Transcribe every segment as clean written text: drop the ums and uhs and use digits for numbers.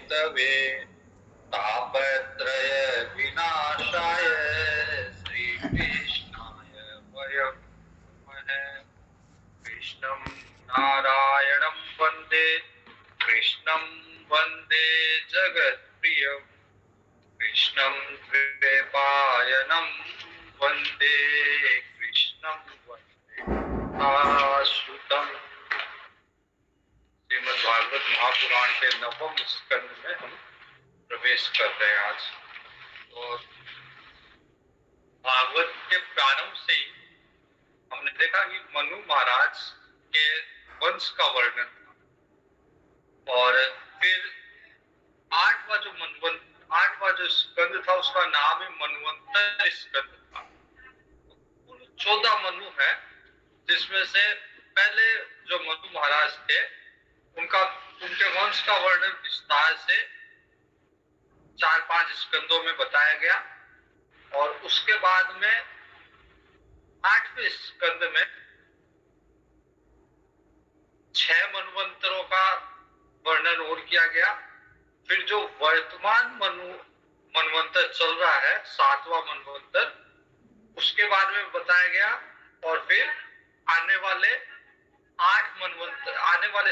Hathaway तापत्रय विनाशाय श्रीकृष्णाय वयं नमः। कृष्णं नारायणं वन्दे कृष्णं वन्दे जगत्प्रियं कृष्णं द्वैपायनं वन्दे कृष्णं वन्दे आश्रितम्। श्रीमद् भागवत महापुराण के नवम स्कंद में हम प्रवेश कर रहे हैं आज। और भागवत के प्रारंभ से ही हमने देखा कि मनु महाराज के वंश का वर्णन था, और फिर आठवां जो स्कंद था उसका नाम ही मन्वंतर स्कंद था। कुल 14 मनु है, जिसमें से पहले जो मनु महाराज थे उनके वंश का वर्णन विस्तार से 4-5 स्कंदों में बताया गया, और उसके बाद में 8वें स्कंद में 6 मनवंतरों का वर्णन और किया गया। फिर जो वर्तमान मनवंतर चल रहा है 7वां मनवंतर, उसके बारे में बताया गया, और फिर आने वाले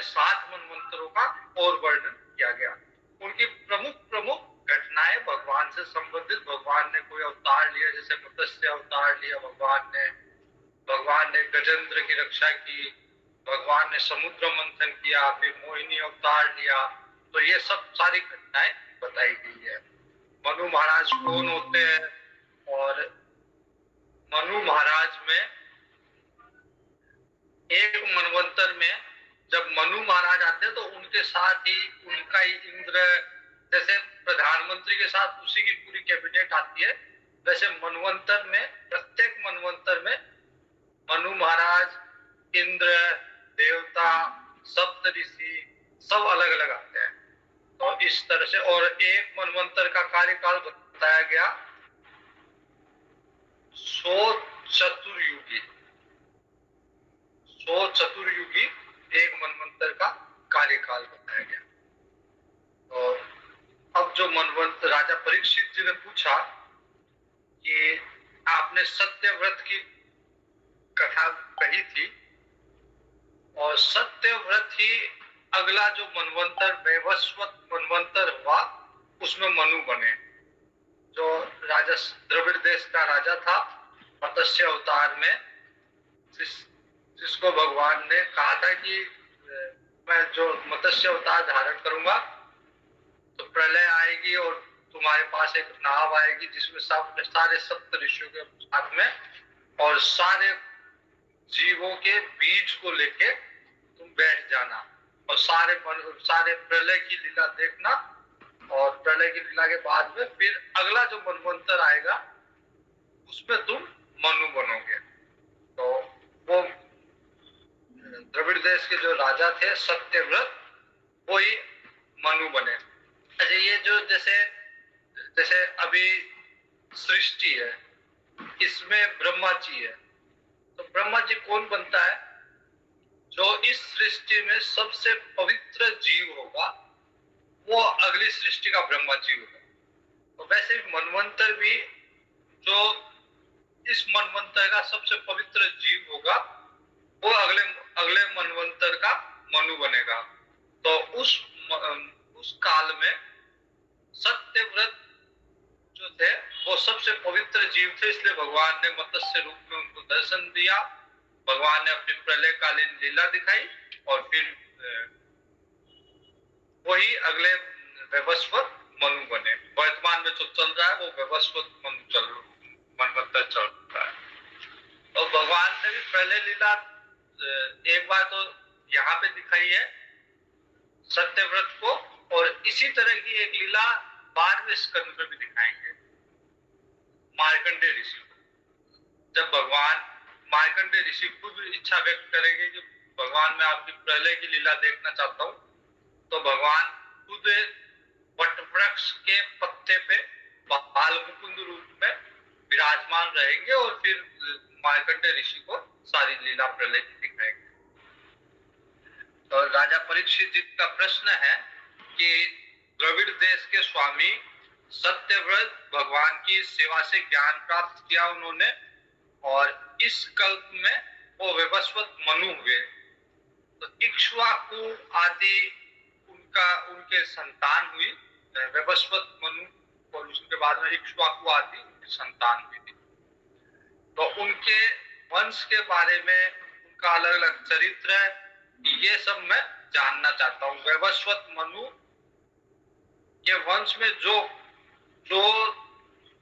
7 मनवंतरों का और वर्णन किया गया। उनकी प्रमुख घटनाएं भगवान से संबंधित, भगवान ने कोई अवतार लिया, जैसे मत्स्य अवतार लिया भगवान ने गजेंद्र की रक्षा की, भगवान ने समुद्र मंथन किया, फिर मोहिनी अवतार लिया। तो ये सब सारी घटनाएं बताई गई है। मनु महाराज कौन होते हैं, और मनु महाराज में एक मनवंतर में जब मनु महाराज आते हैं तो उनके साथ ही उनका ही इंद्र, जैसे प्रधानमंत्री के साथ उसी की पूरी कैबिनेट आती है, वैसे मनवंतर में प्रत्येक मनवंतर में मनु महाराज, इंद्र, देवता, सप्त ऋषि सब अलग अलग आते हैं। तो इस तरह से, और एक मनवंतर का कार्यकाल बताया गया 100 चतुर्युगी एक मनवंतर का कार्यकाल बताया गया। तो अब जो मनवंतर, राजा परीक्षित जी ने पूछा कि आपने सत्यव्रत की कथा कही थी, और सत्यव्रत ही अगला जो मनवंतर वैवस्वत मनवंतर हुआ उसमें मनु बने। जो राजा द्रविड़ देश का राजा था मत्स्य अवतार में, जिसको भगवान ने कहा था कि मैं जो मत्स्य अवतार धारण करूंगा तो प्रलय आएगी और तुम्हारे पास एक नाव आएगी जिसमें सारे सप्त ऋषियों के साथ में, और सारे जीवों के बीज को लेके तुम बैठ जाना, और सारे प्रलय की लीला देखना, और प्रलय की लीला के बाद में फिर अगला जो मनवंतर आएगा उसमें तुम मनु बनोगे। तो वो द्रविड़ देश के जो राजा थे सत्यव्रत, वो ही मनु बने। अच्छा, ये जो जैसे अभी सृष्टि है, इसमें ब्रह्मा जी है, तो ब्रह्मा जी कौन बनता है? जो इस सृष्टि में सबसे पवित्र जीव होगा वो अगली सृष्टि का ब्रह्मा जी होगा। तो वैसे मनवंतर भी जो इस मनवंतर का सबसे पवित्र जीव होगा वो अगले मनवंतर का मनु बनेगा। तो उस काल में सत्यव्रत जो थे वो सबसे पवित्र जीव थे, इसलिए भगवान ने मत्स्य रूप में उनको दर्शन दिया। भगवान ने अपनी प्रलयकालीन लीला दिखाई, और फिर वही अगले वैवस्वत मनु बने। वर्तमान में जो चल रहा है वो वैवस्वत मनवंतर चल रहा है। तो भगवान ने भी प्रलय लीला एक बार तो यहाँ पे दिखाई है सत्यव्रत को, और इसी तरह की एक लीला 12वें स्कंद में भी दिखाएंगे मार्कंडेय ऋषि को। जब भगवान मार्कंडेय ऋषि खुद इच्छा व्यक्त करेंगे कि भगवान मैं आपकी प्रलय की लीला देखना चाहता हूँ, तो भगवान खुद वटवृक्ष के पत्ते पे बाल मुकुंद रूप में विराजमान रहेंगे, और फिर मार्कंडेय ऋषि को सारी लीला प्रलय की दिखाएंगे। तो राजा परीक्षित जी का प्रश्न है कि द्रविड़ देश के स्वामी सत्यव्रत भगवान की सेवा से ज्ञान प्राप्त किया उन्होंने, और इस कल्प में वो वैवस्वत मनु हुए। तो इक्ष्वाकु आदि उनके संतान हुई, वैवस्वत मनु, और उसके बाद में इक्ष्वाकु आदि उनकी संतान हुई थी। तो उनके वंश के बारे में, उनका अलग अलग चरित्र है, ये सब मैं जानना चाहता हूँ। वैवस्वत मनु के वंश में जो जो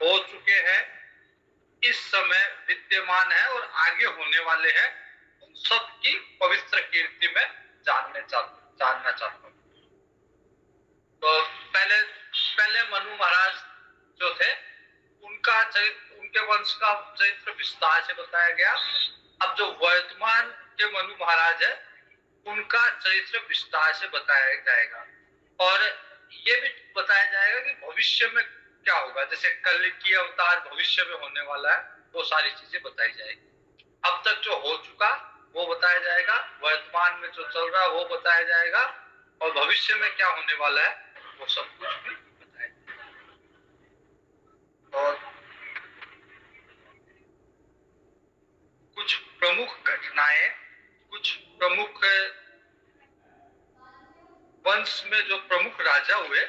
हो चुके हैं, इस समय विद्यमान है और आगे होने वाले हैं, उन सब की पवित्र कीर्ति में जानना चाहता हूँ। तो पहले मनु महाराज जो थे, उनका चरित्र, उनके वंश का चरित्र विस्तार से बताया गया। अब जो वर्तमान के मनु महाराज है, उनका चरित्र विस्तार से बताया जाएगा, और ये भी बताया जाएगा कि भविष्य में क्या होगा, जैसे कल की अवतार भविष्य में होने वाला है, वो सारी चीजें बताई जाएगी। अब तक जो हो चुका वो बताया जाएगा, वर्तमान में जो चल रहा है वो बताया जाएगा, और भविष्य में क्या होने वाला है वो सब कुछ भी बताया जाएगा। और कुछ प्रमुख घटनाएं, कुछ प्रमुख वंश में जो प्रमुख राजा हुए,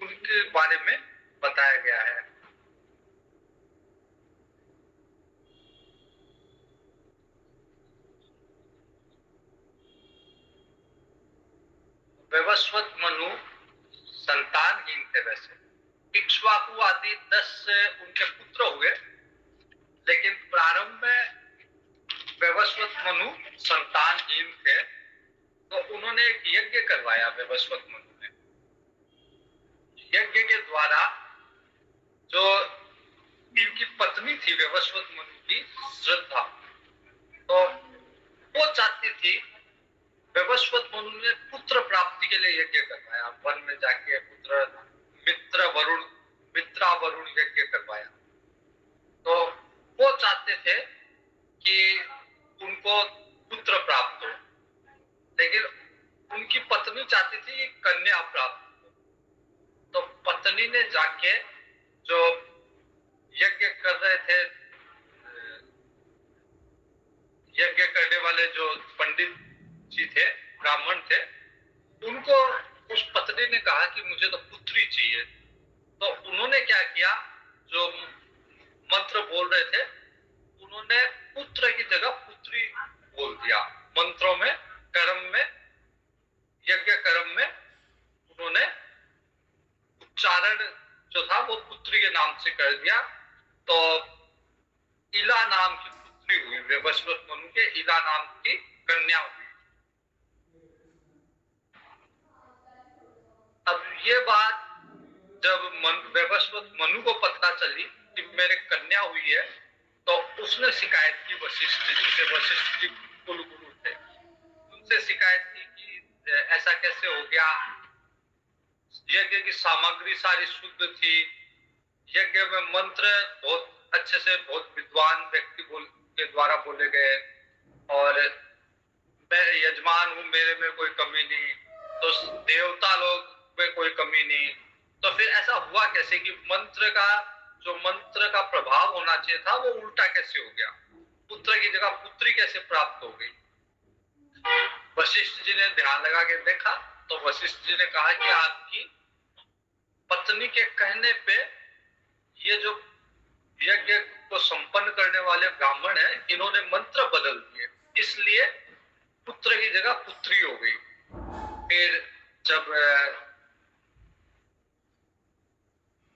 उनके बारे में बताया गया है। वैवस्वत मनु संतानहीन थे। वैसे इक्ष्वाकु आदि 10 उनके पुत्र हुए, लेकिन प्रारंभ में वैवस्वत मनु संतानहीन थे। तो उन्होंने एक यज्ञ करवाया वैवस्वत मनु ने। यज्ञ के द्वारा जो इनकी पत्नी थी वैवस्वत मनु की, श्रद्धा, तो वो चाहती थी, वैवस्वत मनु ने पुत्र प्राप्ति के लिए यज्ञ करवाया, वन में जाके पुत्र मित्रा वरुण यज्ञ करवाया। तो वो चाहते थे कि उनको पुत्र प्राप्त हो, लेकिन उनकी पत्नी चाहती थी कि कन्या प्राप्त हो। तो पत्नी ने जाके जो यज्ञ कर रहे थे, यज्ञ करने वाले जो पंडित जी थे, ब्राह्मण थे, उनको उस पत्नी ने कहा कि मुझे तो पुत्री चाहिए। तो उन्होंने क्या किया, जो मंत्र बोल रहे थे, उन्होंने पुत्र की जगह पुत्री बोल दिया। मंत्रों में, कर्म में, यज्ञ कर्म में उन्होंने उच्चारण जो था वो पुत्री के नाम से कर दिया। तो इला नाम की पुत्री हुई, वैवस्वत मनु के इला नाम की कन्या हुई। अब ये बात जब वैवस्वत मनु को पता चली कि मेरे कन्या हुई है, तो उसने शिकायत की वशिष्ठ जी से। वशिष्ठ जी कुल गुरु थे, उनसे शिकायत की कि ऐसा कैसे हो गया। यज्ञ की सामग्री सारी शुद्ध थी, यज्ञ में मंत्र बहुत अच्छे से बहुत विद्वान व्यक्ति के द्वारा बोले गए, और मैं यजमान हूँ, मेरे में कोई कमी नहीं, तो देवता लोग में कोई कमी नहीं। तो फिर ऐसा हुआ कैसे कि मंत्र का प्रभाव होना चाहिए था वो उल्टा कैसे हो गया, पुत्र की जगह पुत्री कैसे प्राप्त हो गई। वशिष्ठ जी ने ध्यान लगा के देखा, तो वशिष्ठ जी ने कहा कि आपकी पत्नी के कहने पे ये जो यज्ञ को संपन्न करने वाले ब्राह्मण हैं, इन्होंने मंत्र बदल दिए, इसलिए पुत्र की जगह पुत्री हो गई। फिर जब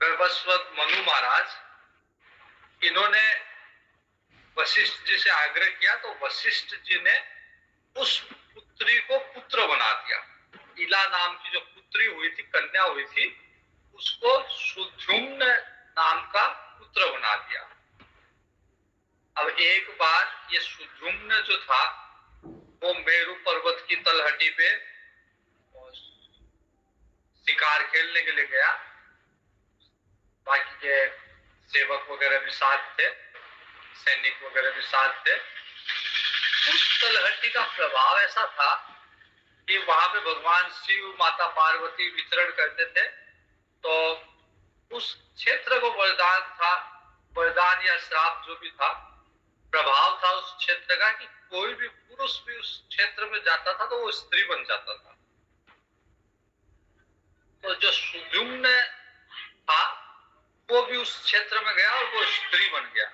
वैवस्वत मनु महाराज इन्होंने वशिष्ठ जी से आग्रह किया, तो वशिष्ठ जी ने उस पुत्री को पुत्र बना दिया। इला नाम की जो पुत्री हुई थी, कन्या हुई थी, उसको सुद्युम्न नाम का पुत्र बना दिया। अब एक बार ये सुद्युम्न जो था वो मेरु पर्वत की तलहटी पे शिकार खेलने के लिए गया, बाकी के सेवक वगैरह भी साथ थे, सैनिक वगैरह भी साथ थे। उस तलहटी का प्रभाव ऐसा था कि वहां पे भगवान शिव, माता पार्वती विचरण करते थे, क्षेत्र को वरदान था, वरदान या श्राप जो भी था, प्रभाव था उस क्षेत्र का कि कोई भी पुरुष भी उस क्षेत्र में जाता था तो वो स्त्री बन जाता था। तो जो सुद्युम्न था वो भी उस क्षेत्र में गया और वो स्त्री बन गया,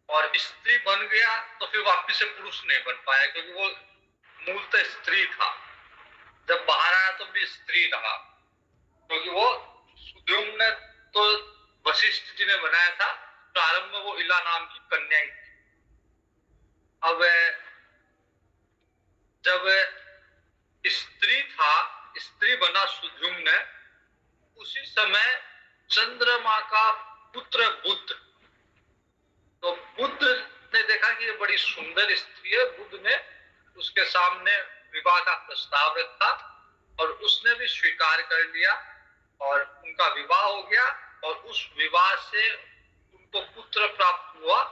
और स्त्री बन गया तो फिर वापिस से पुरुष नहीं बन पाया, क्योंकि वो मूलतः स्त्री था। जब बाहर आया तो भी स्त्री रहा, क्योंकि वो सुद्युम्न तो वशिष्ठ जी ने बनाया था, प्रारंभ में वो इला नाम की कन्या ही थी। अब जब स्त्री था, स्त्री बना सुद्युम्न, उसी समय चंद्रमा का पुत्र बुध, तो बुध ने देखा कि ये बड़ी सुंदर स्त्री है, बुध ने उसके सामने विवाह का प्रस्ताव रखा और उसने भी स्वीकार कर लिया और उनका विवाह हो गया, और उस विवाह से उनको पुत्र प्राप्त हुआ,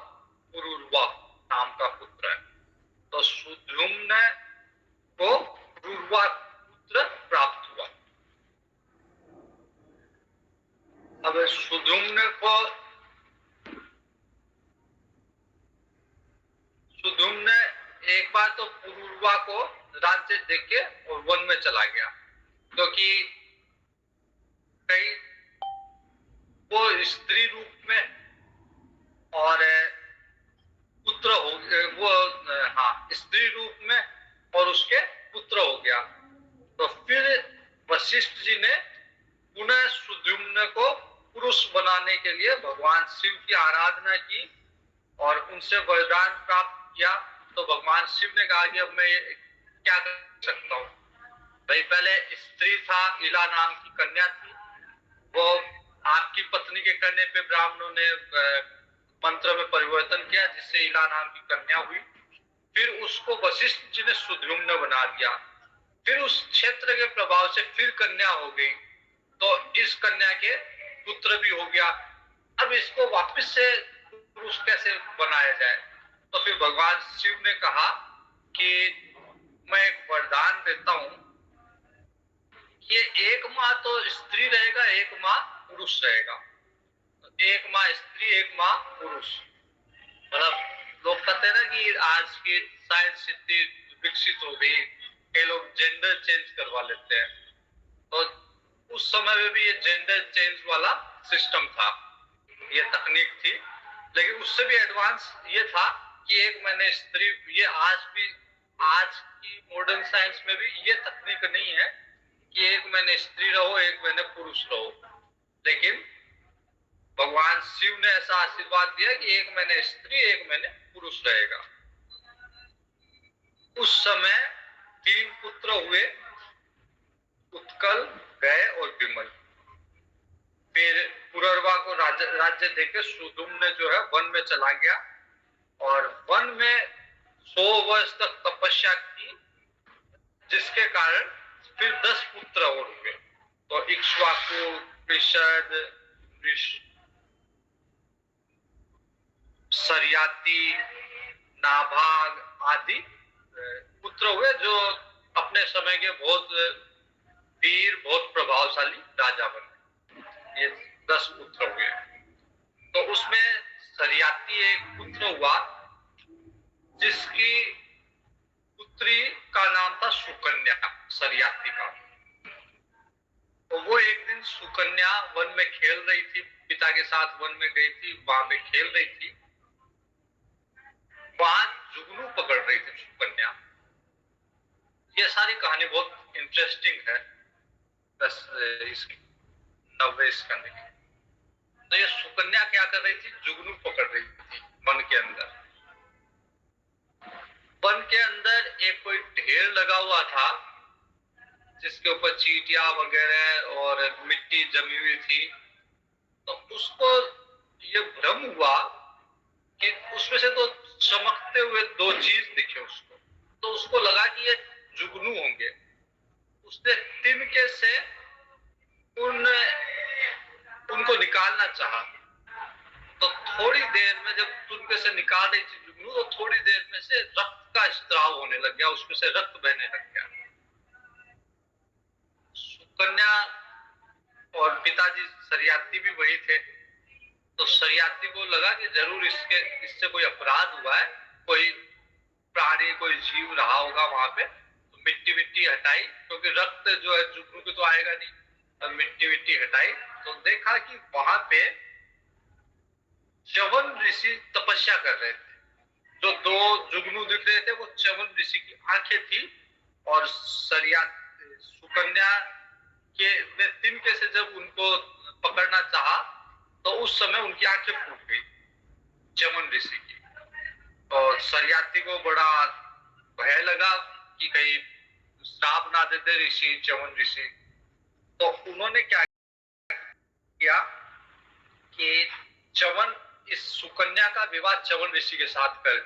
पुरुरवा नाम का पुत्र है। तो सुद्युम्न को पुरुरवा पुत्र प्राप्त हुआ। अब सुद्युम्न एक बार तो पुरुरवा को राज्य देके और वन में चला गया, क्योंकि कई वो स्त्री रूप में और पुत्र हो, वो स्त्री रूप में और उसके पुत्र हो गया। तो फिर वशिष्ठ जी ने पुनः सुद्युम्न को पुरुष बनाने के लिए भगवान शिव की आराधना की और उनसे वरदान प्राप्त किया। तो भगवान शिव ने कहा कि अब मैं क्या कर सकता हूँ, भाई पहले स्त्री था, इला नाम की कन्या थी, वो आपकी पत्नी के कहने पे ब्राह्मणों ने मंत्र में परिवर्तन किया जिससे इला नाम की कन्या हुई। फिर उसको वशिष्ठ जी ने सुद्युम्न बना दिया, फिर उस क्षेत्र के प्रभाव से फिर कन्या हो गई, तो इस कन्या के पुत्र भी हो गया। अब इसको वापस से पुरुष कैसे बनाया जाए? तो फिर भगवान शिव ने कहा कि मैं एक वरदान देता हूं, ये एक माँ तो स्त्री रहेगा, एक माँ पुरुष रहेगा, एक माँ स्त्री एक माँ पुरुष। मतलब लोग कहते हैं ना कि आज की साइंस इतनी विकसित हो गई, ये लोग जेंडर चेंज करवा लेते हैं, तो उस समय में भी ये जेंडर चेंज वाला सिस्टम था, ये तकनीक थी। लेकिन उससे भी एडवांस ये था कि एक महीने स्त्री, ये आज की मॉडर्न साइंस में भी ये तकनीक नहीं है कि एक महीने स्त्री रहो एक महीने पुरुष रहो, लेकिन भगवान शिव ने ऐसा आशीर्वाद दिया कि एक महीने स्त्री एक महीने पुरुष रहेगा। उस समय 3 पुत्र हुए, उत्कल, गय और विमल। फिर पुररवा को राज्य देके सुद्युम्न जो है वन में चला गया और वन में 100 वर्ष तक तपस्या की, जिसके कारण फिर 10 पुत्र और हुए। तो इक्ष्वाकु, कृषद, सरियाती, नाभाग आदि पुत्र हुए, जो अपने समय के बहुत वीर, बहुत प्रभावशाली राजा बने। ये 10 पुत्र हुए। तो उसमें सरियाती एक पुत्र हुआ जिसकी पुत्री का नाम था सुकन्या, सरियाती का। तो वो एक दिन सुकन्या वन में खेल रही थी, पिता के साथ वन में गई थी, वहां पे खेल रही थी, वहां जुगनू पकड़ रही थी सुकन्या। ये सारी कहानी बहुत इंटरेस्टिंग है, बस इसकी 90 स्कंद की। तो ये सुकन्या क्या कर रही थी, जुगनू पकड़ रही थी वन के अंदर। वन के अंदर एक कोई ढेर लगा हुआ था जिसके ऊपर चींटियां वगैरह और मिट्टी जमी हुई थी। तो उसको ये भ्रम हुआ कि उसमें से तो चमकते हुए 2 चीज दिखे उसको, तो उसको लगा कि ये जुगनू होंगे। उसने तिनके से उनको निकालना चाहा, तो थोड़ी देर में जब तुनके से निकाल रही थी जुगनू, तो थोड़ी देर में से रक्त का स्त्राव होने लग गया, उसमें से रक्त बहने लग गया। सुकन्या और पिताजी सरियाती भी वही थे। तो सरियाती को लगा कि जरूर इससे कोई अपराध हुआ है, कोई प्राणी कोई जीव रहा होगा वहां पे। तो मिट्टी विट्टी हटाई, क्योंकि रक्त जो है जुगनू के तो आएगा नहीं, तो मिट्टी विट्टी हटाई तो देखा कि वहां पे च्यवन ऋषि तपस्या कर रहे थे। जो दो जुगनू दिख रहे थे वो च्यवन ऋषि की आंखें थी, और सरिया सुकन्या के ने तिनके से जब उनको पकड़ना चाहा तो उस समय उनकी आंखें फूट गई च्यवन ऋषि की। और सरियाती को बड़ा भय लगा कि कहीं श्राप ना दे दे ऋषि, च्यवन ऋषि। तो उन्होंने क्या किया कि च्यवन इस सुकन्या का विवाह च्यवन ऋषि के साथ कर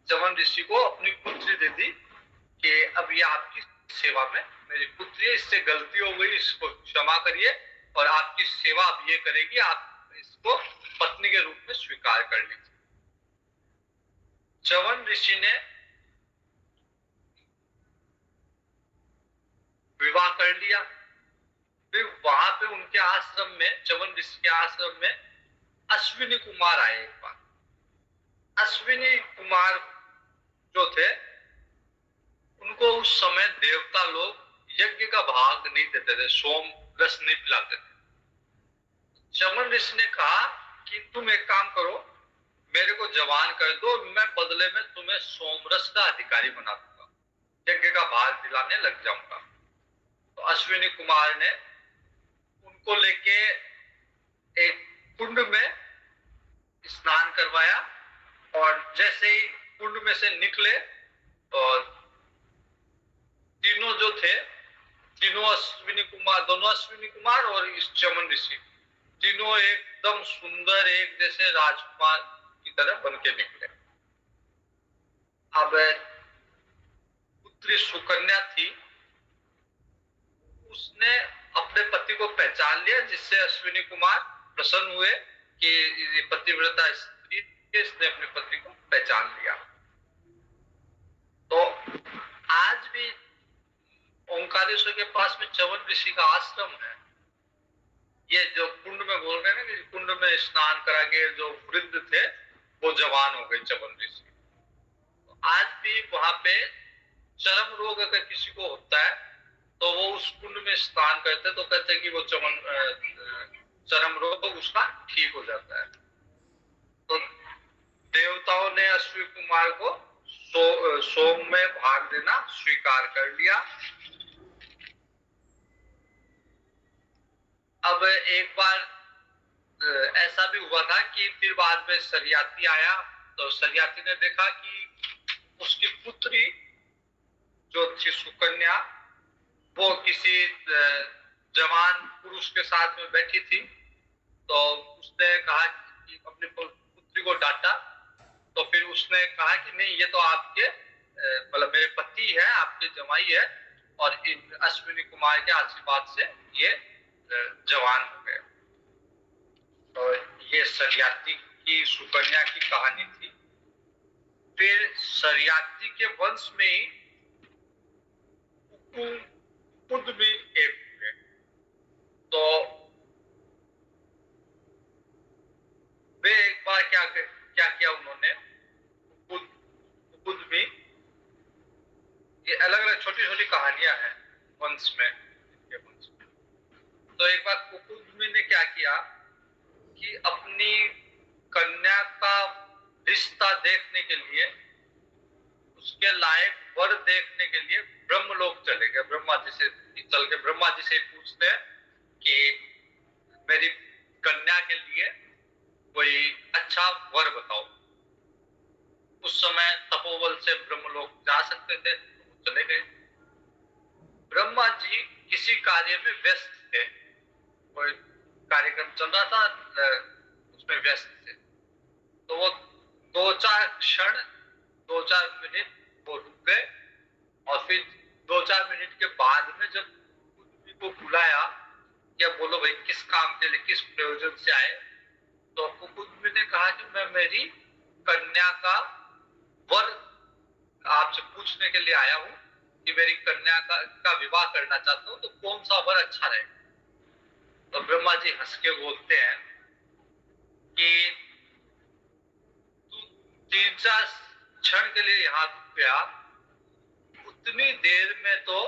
च्यवन ऋषि को अपनी पुत्री दे दी कि अब ये आपकी सेवा में मेरी पुत्री है, इससे गलती हो गई, इसको क्षमा करिए और आपकी सेवा अब ये करेगी, आप इसको पत्नी के रूप में स्वीकार कर लीजिए। च्यवन ऋषि ने विवाह कर लिया। फिर वहां पे उनके आश्रम में, च्यवन ऋषि के आश्रम में अश्विनी कुमार आए एक बार। अश्विनी कुमार जो थे उनको उस समय देवता लोग यज्ञ का भाग नहीं देते थे, सोम रस नहीं पिलाते थे। च्यवन ऋषि ने कहा कि तुम एक काम करो, मेरे को जवान कर दो, मैं बदले में तुम्हें सोमरस का अधिकारी बना दूंगा, यज्ञ का भाग दिलाने लग जाऊंगा। तो अश्विनी कुमार ने उनको लेके एक कुंड में स्नान करवाया, और जैसे ही कुंड में से निकले और तीनों जो थे, तीनों अश्विनी कुमार, दोनों अश्विनी कुमार और इस च्यवन ऋषि, तीनों एकदम सुंदर एक जैसे राजकुमार की तरह बन के निकले। अब पुत्री सुकन्या थी, उसने अपने पति को पहचान लिया, जिससे अश्विनी कुमार प्रसन्न हुए कि ये पतिव्रता स्त्री, इसने अपने पति को पहचान लिया। तो आज भी ओंकारेश्वर के पास में च्यवन ऋषि का आश्रम है। ये जो कुंड में बोल रहे हैं ना कि कुंड में स्नान करा के जो वृद्ध थे वो जवान हो गए च्यवन ऋषि। तो आज भी वहां पे चर्म रोग अगर किसी को होता है तो वो उस कुंड में स्नान करते, तो कहते हैं कि वो चर्म रोग उसका ठीक हो जाता है। तो देवताओं ने अश्विनी कुमार को सोम में भाग देना स्वीकार कर लिया। अब एक बार ऐसा भी हुआ था कि फिर बाद में सरियाती आया, तो सरियाती ने देखा कि उसकी पुत्री जो थी सुकन्या, वो किसी जवान पुरुष के साथ में बैठी थी। तो उसने कहा कि अपनी पुत्री को डांटा। तो फिर उसने कहा कि नहीं, ये तो आपके मतलब मेरे पति है, आपके जमाई है, और इन अश्विनी कुमार के आशीर्वाद से ये जवान हो गए। तो ये सरियाती की सुकन्या की कहानी थी। फिर सरियाती के वंश में ही कुकुद भी एक हुए। तो वे एक बार क्या किया उन्होंने, कुकुद भी, ये अलग अलग छोटी छोटी कहानियां हैं वंश में। तो एक बार कुकुद ने क्या किया कि अपनी कन्या का रिश्ता देखने के लिए, उसके लायक वर देखने के लिए ब्रह्मलोक चले गए। ब्रह्मा जी से चल के ब्रह्मा जी से पूछते हैं कि मेरी कन्या के लिए कोई अच्छा वर बताओ। उस समय तपोबल से ब्रह्मलोक जा सकते थे, तो चले गए। ब्रह्मा जी किसी कार्य में व्यस्त थे, कोई कार्यक्रम चल रहा था, उसमें व्यस्त थे। तो वो 2-4 क्षण, 2-4 मिनट वो रुक गए, और फिर 2-4 मिनट के बाद में जब कुकुद को बुलाया कि अब बोलो भाई किस काम के लिए, किस प्रयोजन से आए, तो कुकुद ने कहा कि मैं मेरी कन्या का वर आपसे पूछने के लिए आया हूँ कि मेरी कन्या का विवाह करना चाहता हूँ, तो कौन सा वर अच्छा रहेगा। तो जी हंस के बोलते हैं कि तू 3-4 क्षण के लिए यहाँ गया, उतनी देर में तो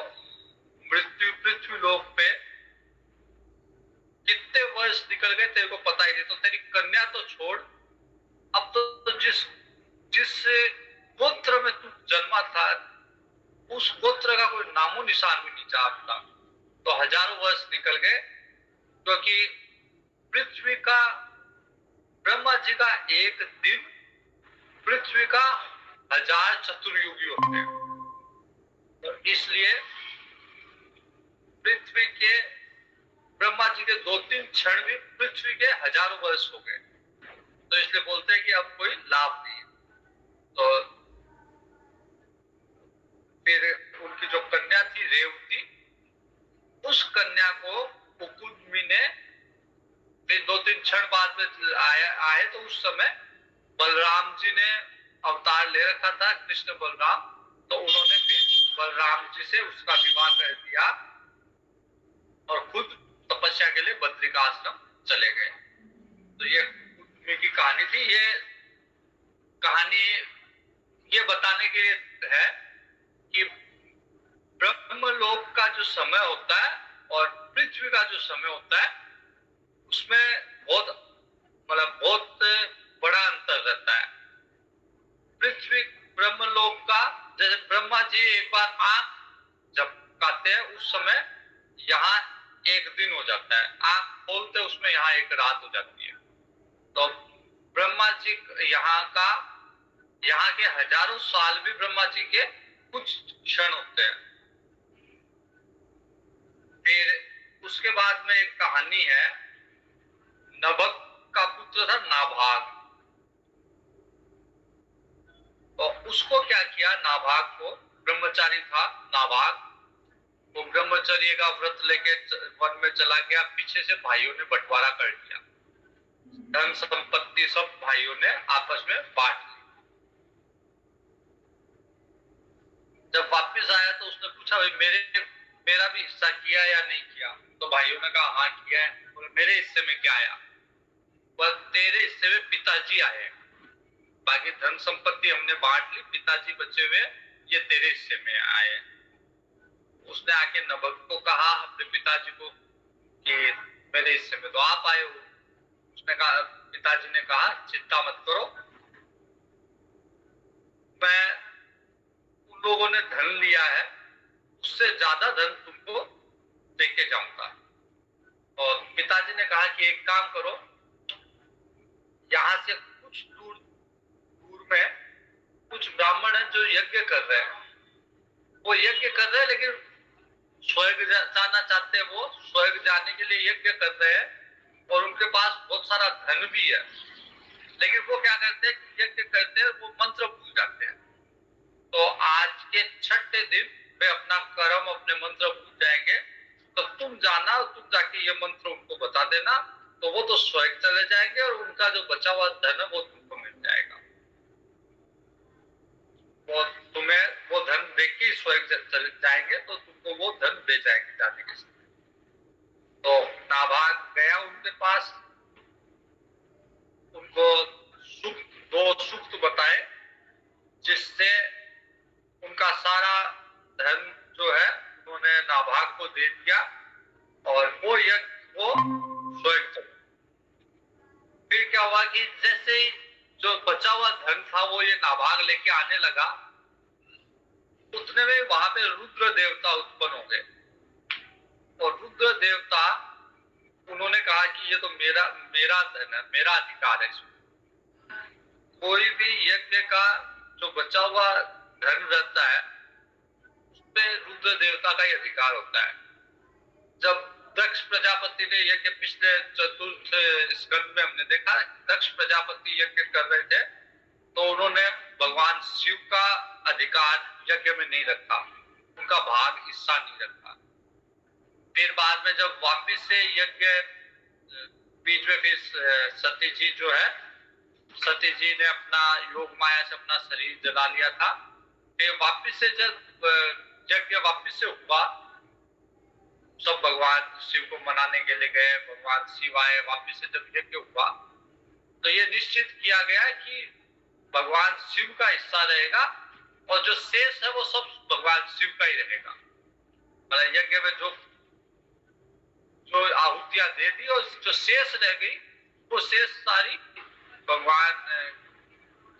पृथ्वी लोक पे कितने वर्ष निकल गए तेरे को पता ही नहीं। तो तेरी कन्या तो छोड़, अब तो जिस जिस गोत्र में तू जन्मा था उस गोत्र का कोई नामो निशान भी नहीं जानता। तो हजारों वर्ष निकल गए, क्योंकि पृथ्वी का, ब्रह्मा जी का एक दिन पृथ्वी का 1000 चतुर्युगी होते हैं। तो इसलिए पृथ्वी के, ब्रह्मा जी के 2-3 क्षण भी पृथ्वी के हजारों वर्ष हो गए। तो इसलिए बोलते हैं कि अब कोई लाभ नहीं है। तो फिर उनकी जो कन्या थी रेवती, उस कन्या को उकुडमी ने फिर 2-3 क्षण बाद में आए तो उस समय बलराम जी ने अवतार ले रखा था, कृष्ण बलराम। तो उन्होंने फिर बलराम जी से उसका विवाह कर दिया और खुद तपस्या के लिए बद्री का आश्रम चले गए। तो ये उकुडमी की कहानी थी। ये कहानी ये बताने के लिए है कि ब्रह्मलोक का जो समय होता है और पृथ्वी का जो समय होता है उसमें बहुत बड़ा अंतर रहता है। पृथ्वी, ब्रह्मलोक का, जैसे ब्रह्मा जी एक बार आंख झपकाते हैं उस समय यहाँ एक दिन हो जाता है, आंख खोलते उसमें यहाँ एक रात हो जाती है। तो ब्रह्मा जी यहाँ के हजारों साल भी ब्रह्मा जी के कुछ क्षण होते हैं। फिर उसके बाद में एक कहानी है, नभग का पुत्र था नाभाग। तो उसको क्या किया, नाभाग को, ब्रह्मचारी था नाभाग, वो ब्रह्मचर्य का व्रत लेके वन में चला गया। पीछे से भाइयों ने बंटवारा कर दिया, धन संपत्ति सब भाइयों ने आपस में बांट ली। जब वापस आया तो उसने पूछा, भाई मेरा भी हिस्सा किया या नहीं किया? तो भाइयों ने कहा हाँ किया है। और मेरे हिस्से में क्या आया? बस तेरे हिस्से में पिताजी आए, बाकी धन संपत्ति हमने बांट ली, पिताजी बचे हुए ये तेरे हिस्से में आए। उसने आके नभग को कहा, अपने पिताजी को, कि मेरे हिस्से में तो आप आए हो। उसने कहा, पिताजी ने कहा चिंता मत करो, मैं, उन लोगों ने धन लिया है उससे ज्यादा धन तुमको देके जाऊंगा। और पिताजी ने कहा कि एक काम करो, यहाँ से कुछ दूर में कुछ ब्राह्मण है जो यज्ञ कर रहे हैं, वो यज्ञ कर रहे हैं लेकिन स्वर्ग जाना चाहते हैं। वो स्वर्ग जाने के लिए यज्ञ कर रहे हैं और उनके पास बहुत सारा धन भी है, लेकिन वो क्या करते हैं, यज्ञ करते हैं वो मंत्र भूल जाते हैं। तो आज के 6ठे दिन वे अपना कर्म, अपने मंत्र भूल जाएंगे। तो तुम जाना, तुम जाके ये मंत्र उनको बता देना, तो वो तो स्वर्ग चले जाएंगे और उनका जो बचा हुआ धन है वो तुमको मिल जाएगा। वो तुम्हें वो धन देख के स्वर्ग चले जाएंगे, तो तुमको वो धन दे जाएंगे जाने के समय। तो नाभाग गया उनके पास, उनको दो सूक्त बताए जिससे उनका सारा धन जो है उन्होंने नाभाग को दे दिया और वो स्वर्ग चले। फिर क्या हुआ कि जैसे ही जो बचा हुआ धन था वो ये नाभाग लेके आने लगा, उतने में वहां पे रुद्र देवता उत्पन्न हो गए। और रुद्र देवता, उन्होंने कहा कि ये तो मेरा धन है, मेरा अधिकार है इसमें। कोई भी यज्ञ का जो बचा हुआ धन रहता है उसपे रुद्र देवता का ही अधिकार होता है। जब दक्ष प्रजापति ने यज्ञ, पिछले चतुर्थ स्कंद में हमने देखा, दक्ष प्रजापति यज्ञ कर रहे थे तो उन्होंने भगवान शिव का अधिकार यज्ञ में नहीं रखा, उनका भाग हिस्सा नहीं रखा। फिर बाद में जब वापिस से यज्ञ, बीच में फिर सती जी जो है, सती जी ने अपना योग माया से अपना शरीर जला लिया था। फिर वापिस से जब यज्ञ वापिस से हुआ, सब भगवान शिव को मनाने के लिए गए, भगवान शिव आए, वापिस से जब यज्ञ हुआ तो ये निश्चित किया गया कि भगवान शिव का हिस्सा रहेगा और जो शेष है वो सब भगवान शिव का ही रहेगा। मतलब यज्ञ में जो आहुतियां दे दी और जो शेष रह गई वो शेष सारी भगवान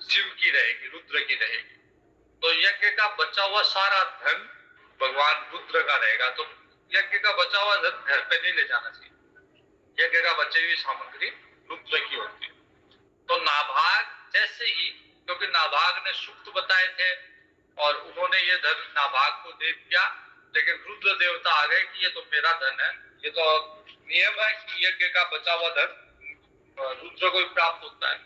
शिव की रहेगी, रुद्र की रहेगी। तो यज्ञ का बचा हुआ सारा धन भगवान रुद्र का रहेगा। तो यज्ञ का बचा हुआ धन घर पे नहीं ले जाना चाहिए, यज्ञ का बची हुई सामग्री रुद्र की होती है। तो नाभाग जैसे ही, क्योंकि नाभाग ने सुक्त बताए थे और उन्होंने ये धन नाभाग को दे दिया, लेकिन रुद्र देवता आ गए कि ये तो मेरा धन है, ये तो नियम है कि यज्ञ का बचा हुआ धन रुद्र को ही प्राप्त होता है।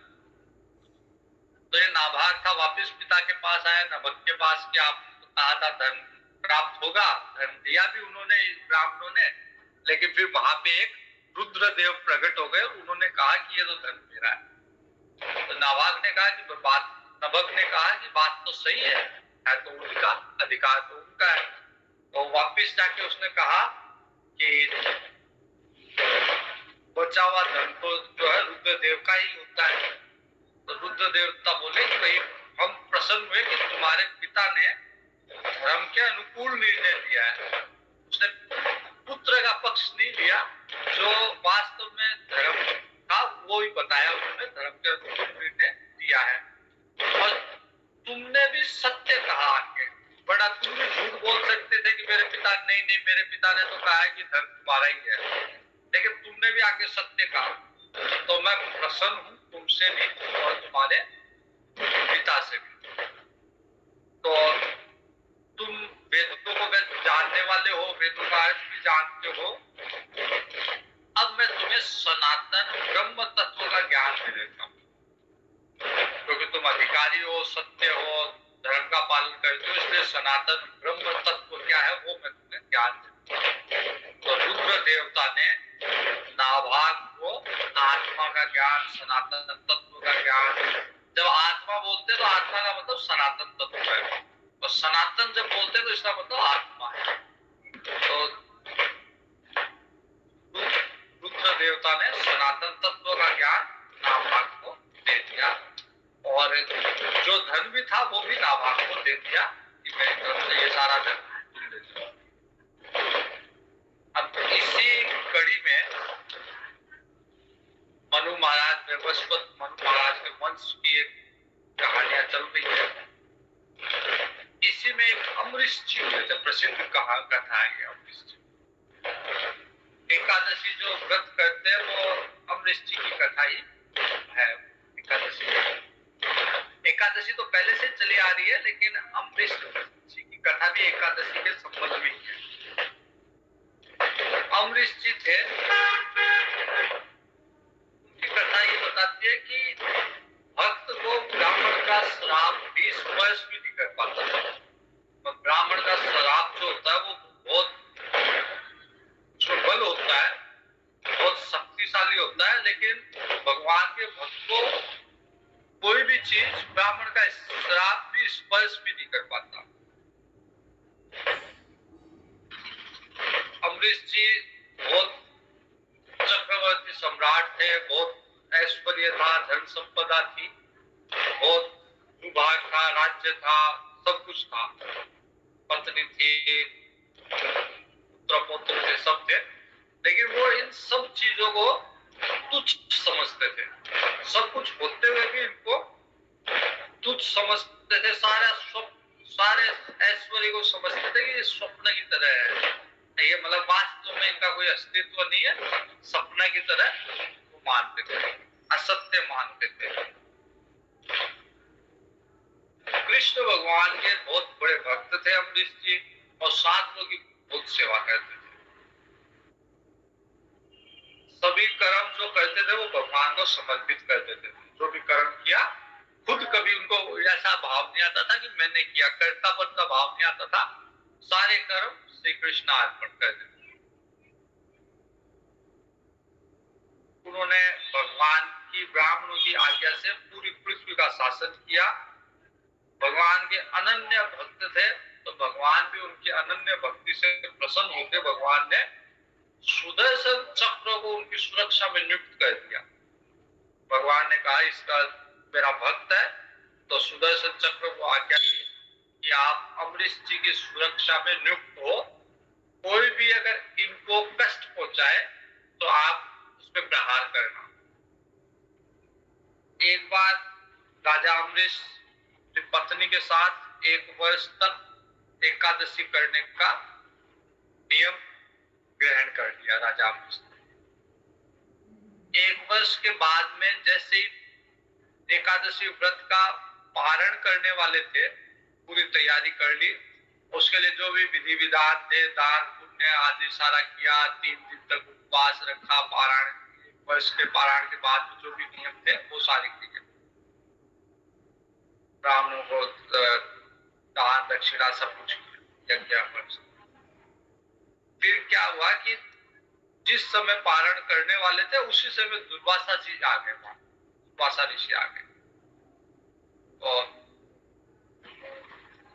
तो ये नाभाग था, वापिस पिता के पास आया, नभग के पास कि आपको कहा था धन प्राप्त होगा, धन दिया भी उन्होंने ब्राह्मणों ने, लेकिन फिर वहां पे एक रुद्र देव प्रकट हो गए, उन्होंने कहा कि ये तो धन मेरा है। तो नाभाग ने कहा कि बात, नभग ने कहा कि बात तो सही है तो उनका अधिकार तो उनका है। तो वापिस जाके उसने कहा कि बचा हुआ धन तो जो है रुद्र देव का ही होता है। तो रुद्र देवता बोले कि भाई हम प्रसन्न हुए कि तुम्हारे पिता ने धर्म के अनुकूल निर्णय लिया है, उसने पुत्र का पक्ष नहीं लिया, जो वास्तव में धर्म था वो ही बताया, उन्होंने धर्म के अनुकूल निर्णय दिया है। और तुमने भी सत्य कहा आगे, बड़ा तुम भी झूठ बोल सकते थे कि मेरे पिता नहीं, मेरे पिता ने तो कहा है कि धर्म तुम्हारा ही है, लेकिन तुमने भी आगे सत्य कहा। तो मैं प्रसन्न हूं तुमसे भी और तुम्हारे पिता से भी। तो तुम वेदों को जानने वाले हो, वेदों का अर्थ भी जानते हो, अब मैं तुम्हें सनातन ब्रह्म तत्व का ज्ञान दे देता हूँ, क्योंकि तुम अधिकारी हो, सत्य हो, धर्म का पालन करते हो, इसलिए सनातन ब्रह्म तत्व क्या है वो मैं तुम्हें ज्ञान देता हूँ। तो रुद्र देवता ने नाभाग को आत्मा का ज्ञान, सनातन तत्व का ज्ञान, जब आत्मा बोलते तो आत्मा का मतलब सनातन तत्व है, और सनातन जब बोलते तो इसका मतलब आत्मा है। तो रुद्र देवता ने सनातन तत्व का ज्ञान नाभाग को दे दिया, और जो धन भी था वो भी नाभाग को दे दिया कि मेरी तरफ से ये सारा धन तुम ले लो। अब इसी कड़ी में मनु महाराज, वैवस्वत मनु महाराज के वंश की एक कहानियां चल रही है। इसी में एक अमरीश जी हुए थे, प्रसिद्ध कथा है अमरीश जी। एकादशी जो व्रत करते हैं वो अमरीश जी की कथा ही है। एकादशी तो पहले से चली आ रही है, लेकिन अमरीश जी की कथा भी एकादशी के संबंध में है। अमरीश जी थे, उनकी कथा ये बताती है कि भक्त को ब्राह्मण का श्राप भी स्पर्श भी नहीं कर पाता था। तो ब्राह्मण का श्राप जो होता है वो बहुत बल होता है, बहुत शक्तिशाली होता है, लेकिन भगवान के भक्त को कोई भी चीज ब्राह्मण का श्राप भी स्पर्श भी नहीं कर पाता। अमरीश जी बहुत चक्रवर्ती सम्राट थे, बहुत ऐश्वर्य था, धन संपदा थी, बहुत भूभाग था, राज्य था, सब कुछ था, पत्नी थी, पुत्र पौत्र थे, सब थे, लेकिन वो इन सब चीजों को तुच्छ समझते थे। सब कुछ होते हुए भी इनको तुच्छ समझते थे, सारे ऐश्वर्य को समझते थे कि ये स्वप्न की तरह है, ये मतलब वास्तव में इनका कोई अस्तित्व नहीं है, सपना की तरह वो मानते थे, असत्य मानते थे। कृष्ण भगवान के बहुत बड़े भक्त थे अमरीश जी, और साधुओं की बहुत सेवा करते थे। सभी कर्म जो करते थे वो भगवान को समर्पित कर देते थे। जो भी कर्म किया, खुद कभी उनको ऐसा भाव नहीं आता था कि मैंने किया, कर्तापन का भाव नहीं आता था, सारे कर्म श्री कृष्ण अर्पण कर देते। उन्होंने भगवान की, ब्राह्मणों की आज्ञा से पूरी पृथ्वी का शासन किया। भगवान के अनन्य भक्त थे, तो भगवान भी उनकी अनन्य भक्ति से प्रसन्न होकर भगवान ने सुदर्शन चक्र को उनकी सुरक्षा में नियुक्त कर दिया। भगवान ने कहा इसका मेरा भक्त है, तो सुदर्शन चक्र को आज्ञा दी कि आप अम्बरीश जी की सुरक्षा में नियुक्त हो, कोई भी अगर इनको कष्ट पहुंचाए तो आप उस पर प्रहार करना। एक बार राजा अम्बरीश अपनी पत्नी के साथ 1 वर्ष तक एकादशी करने का नियम ग्रहण कर लिया राजा अम्बरीश ने। 1 वर्ष के बाद में जैसे ही एकादशी व्रत का पारण करने वाले थे, पूरी तैयारी कर ली, उसके लिए जो भी विधि विधान थे, दान पुण्य आदि सारा किया, 3 दिन तक उपवास रखा, पारायण, वर्ष के पारायण के बाद जो भी नियम थे वो सारी किए, ब्राह्मणों को दान दक्षिणा सब कुछ किया। फिर क्या हुआ कि जिस समय पारण करने वाले थे उसी समय दुर्वासा जी आ गए, दुर्वासा ऋषि आ गए। और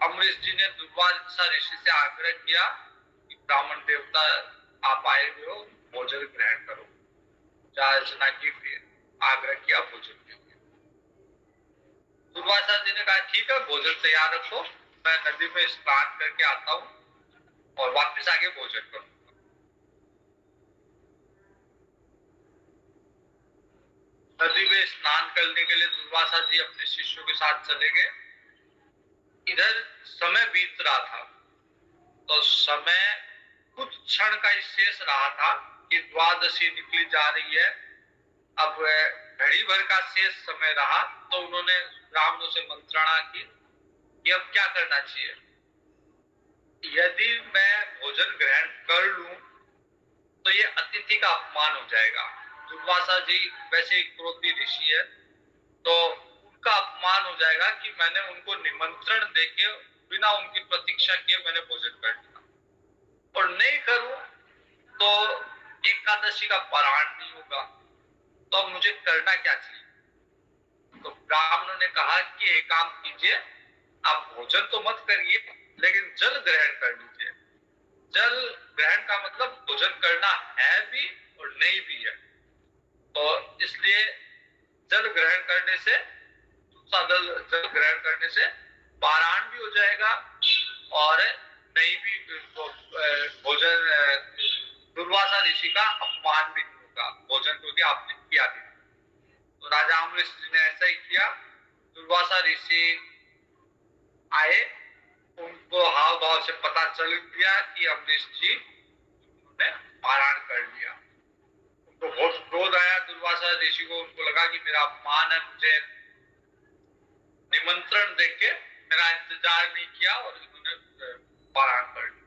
अम्बरीश जी ने दुर्वासा ऋषि से आग्रह किया कि ब्राह्मण देवता आप आए हुए हो, भोजन ग्रहण करो। याचना की, फिर आग्रह किया भोजन के लिए। दुर्वासा जी ने कहा ठीक है, भोजन तैयार रखो, मैं नदी में स्नान करके आता हूँ और वापस आके भोजन करूंगा। नदी में स्नान करने के लिए दुर्वासा जी अपने शिष्यों के साथ चले गए। इधर समय बीत रहा था, तो समय कुछ क्षण का शेष रहा था कि द्वादशी निकली जा रही है। अब घड़ी भर का शेष समय रहा, तो उन्होंने ब्राह्मणों से मंत्रणा की कि अब क्या करना चाहिए। यदि मैं भोजन ग्रहण कर लूं तो ये अतिथि का अपमान हो जाएगा। दुर्वासा जी वैसे ही क्रोधी ऋषि है, तो उनका अपमान हो जाएगा कि मैंने उनको निमंत्रण देके बिना उनकी प्रतीक्षा किए मैंने भोजन कर लिया, और नहीं करूं तो एकादशी का पारायण नहीं होगा। तो अब मुझे करना क्या चाहिए। तो ब्राह्मणों ने कहा कि एक काम कीजिए, आप भोजन तो मत करिए लेकिन जल ग्रहण कर लीजिए। जल ग्रहण का मतलब भोजन करना है भी और नहीं भी है, तो इसलिए जल ग्रहण करने से, जल ग्रहण करने से पारायण भी हो जाएगा और नहीं भी भोजन, दुर्वासा ऋषि का अपमान भी नहीं होगा, भोजन क्योंकि आपने किया भी। तो राजा अम्बरीश जी ने ऐसा ही किया। दुर्वासा ऋषि आए, उनको हाव भाव से पता चल गया कि अम्बरीश जी ने पारायण कर लिया। उनको बहुत क्रोध आया दुर्वासा ऋषि को। उनको लगा कि मेरा अपमान है, मुझे निमंत्रण देके मेरा इंतजार नहीं किया और इन्होंने पारायण कर लिया।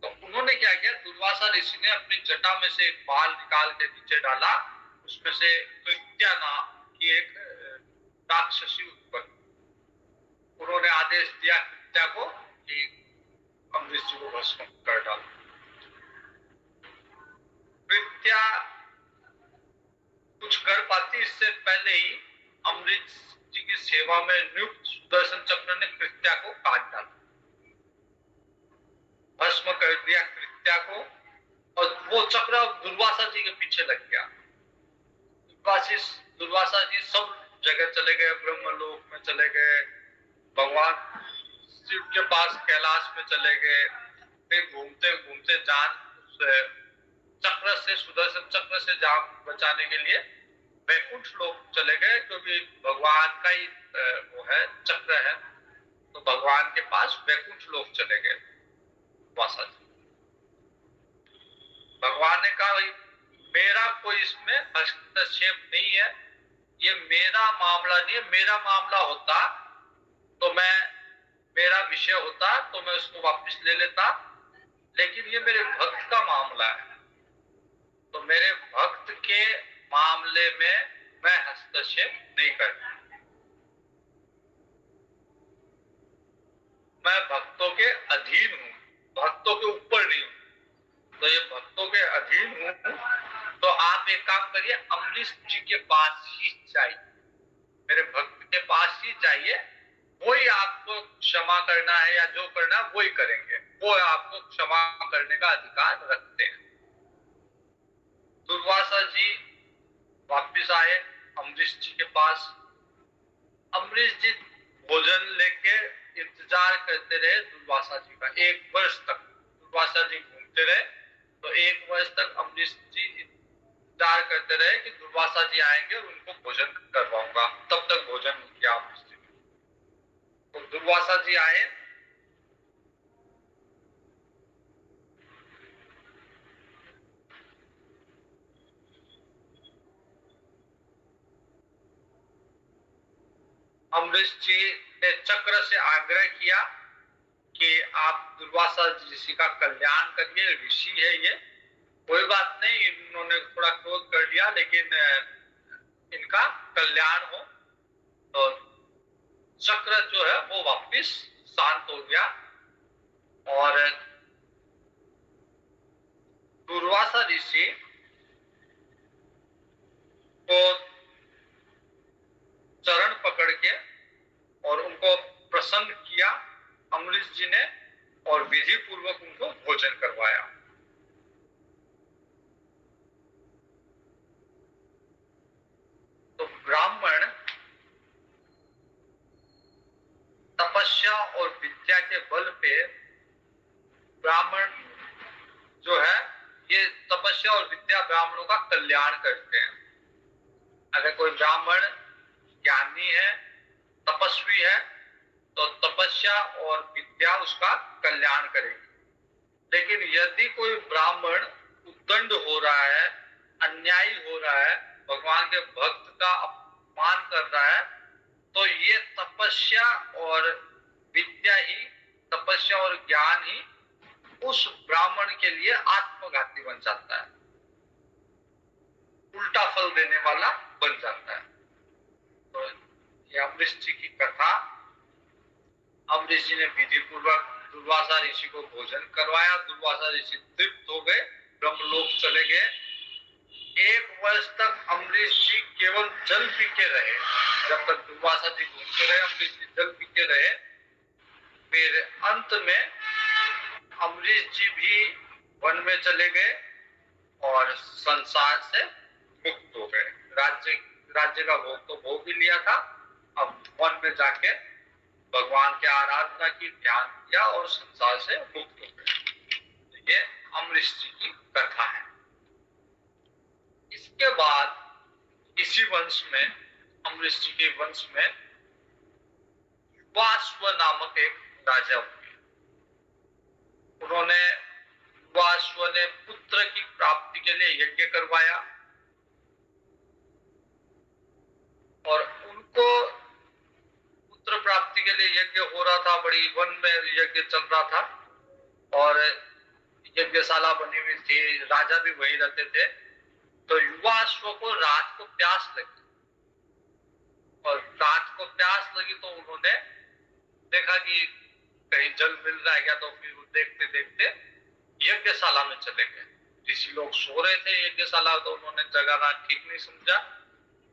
तो उन्होंने क्या किया, दुर्वासा ऋषि ने अपनी जटा में से एक बाल निकाल के नीचे डाला, उसमें से कृत्या नाम की एक राक्षसी उत्पन्न। उन्होंने आदेश दिया कृत्या को कि अम्बरीश जी को भस्म कर डालो। कृत्या कुछ कर पाती, इससे पहले ही अम्बरीश जी की सेवा में नियुक्त सुदर्शन चक्र ने कृत्या को काट डाला, भस्म कर दिया कृत्या को। और वो चक्र दुर्वासा जी के पीछे लग गया। दुर्वासा जी सब जगह चले गए, ब्रह्मलोक में चले गए, भगवान शिव के पास कैलाश में चले गए, फिर घूमते घूमते जान उस चक्र से, सुदर्शन चक्र से जान बचाने के लिए वैकुंठ लोक चले गए, क्योंकि भगवान का ही वो है, चक्र है, तो भगवान के पास वैकुंठ लोक चले गए वासा जी। भगवान ने कहा मेरा कोई इसमें हस्तक्षेप नहीं है, ये मेरा मामला नहीं है। मेरा मामला होता तो मैं, मेरा विषय होता तो मैं उसको वापस ले लेता, लेकिन ये मेरे भक्त का मामला है, तो मेरे भक्त के मामले में मैं हस्तक्षेप नहीं करता। मैं भक्तों के अधीन हूँ, भक्तों के ऊपर नहीं हूँ, तो ये भक्तों के अधीन हूँ। तो आप एक काम करिए, अम्बरीश जी के पास ही चाहिए, मेरे भक्त के पास ही चाहिए, वही आपको क्षमा करना है या जो करना है वही करेंगे, वो आपको क्षमा करने का अधिकार रखते हैं। अम्बरीश जी भोजन लेके इंतजार करते रहे दुर्वासा जी का 1 वर्ष तक। दुर्वासा जी घूमते रहे तो 1 वर्ष तक अम्बरीश जी इंतजार करते रहे कि दुर्वासा जी आएंगे और उनको भोजन करवाऊंगा। तब तक भोजन नहीं किया अम्बरीश जी ने। तो दुर्वासा जी आए, अम्बरीश जी ने चक्र से आग्रह किया कि आप दुर्वासा ऋषि का कल्याण करिए, ऋषि है ये, कोई बात नहीं, इन्होंने थोड़ा क्रोध कर लिया लेकिन इनका कल्याण हो। तो चक्र जो है वो वापिस शांत हो गया और दुर्वासा ऋषि को चरण पकड़ के और उनको प्रसन्न किया अम्बरीश जी ने और विधि पूर्वक उनको भोजन करवाया। तो ब्राह्मण तपस्या और विद्या के बल पे, ब्राह्मण जो है ये तपस्या और विद्या ब्राह्मणों का कल्याण करते हैं। अगर कोई ब्राह्मण ज्ञानी है, तपस्वी है, तो तपस्या और विद्या उसका कल्याण करेगी। लेकिन यदि कोई ब्राह्मण उद्दंड हो रहा है, अन्यायी हो रहा है, भगवान के भक्त का अपमान कर रहा है, तो ये तपस्या और विद्या ही, तपस्या और ज्ञान ही उस ब्राह्मण के लिए आत्मघाती बन जाता है, उल्टा फल देने वाला बन जाता है। तो ये अम्बरीश जी की कथा, अम्बरीश जी ने विधि पूर्वक दुर्वासा ऋषि को भोजन करवाया। दुर्वासा ऋषि तृप्त हो गए, ब्रह्मलोक चले गए। 1 वर्ष तक अम्बरीश जी केवल जल पी के रहे। जब तक दुर्वासा जी घूमते रहे, अम्बरीश जी जल पी के रहे। फिर अंत में अम्बरीश जी भी वन में चले गए और संसार से मुक्त हो गए। राज्य का भोग तो भोग ही लिया था, अब वन में जाके भगवान की आराधना की, ध्यान किया और संसार से मुक्त हो गए। ये अम्बरीश जी की कथा है। इसके बाद इसी वंश में, अम्बरीश जी के वंश में युवाश्व नामक एक राजा हुए। उन्होंने, युवाश्व ने पुत्र की प्राप्ति के लिए यज्ञ करवाया और उनको पुत्र प्राप्ति के लिए यज्ञ हो रहा था, बड़ी वन में यज्ञ चल रहा था और यज्ञशाला बनी हुई थी, राजा भी वही रहते थे। तो युवाश्व को रात को प्यास लगी और रात को प्यास लगी तो उन्होंने देखा कि कहीं जल मिल रहा है क्या, तो फिर देखते देखते यज्ञशाला में चले गए। ऋषि लोग सो रहे थे यज्ञशाला, तो उन्होंने जगाना ठीक नहीं समझा।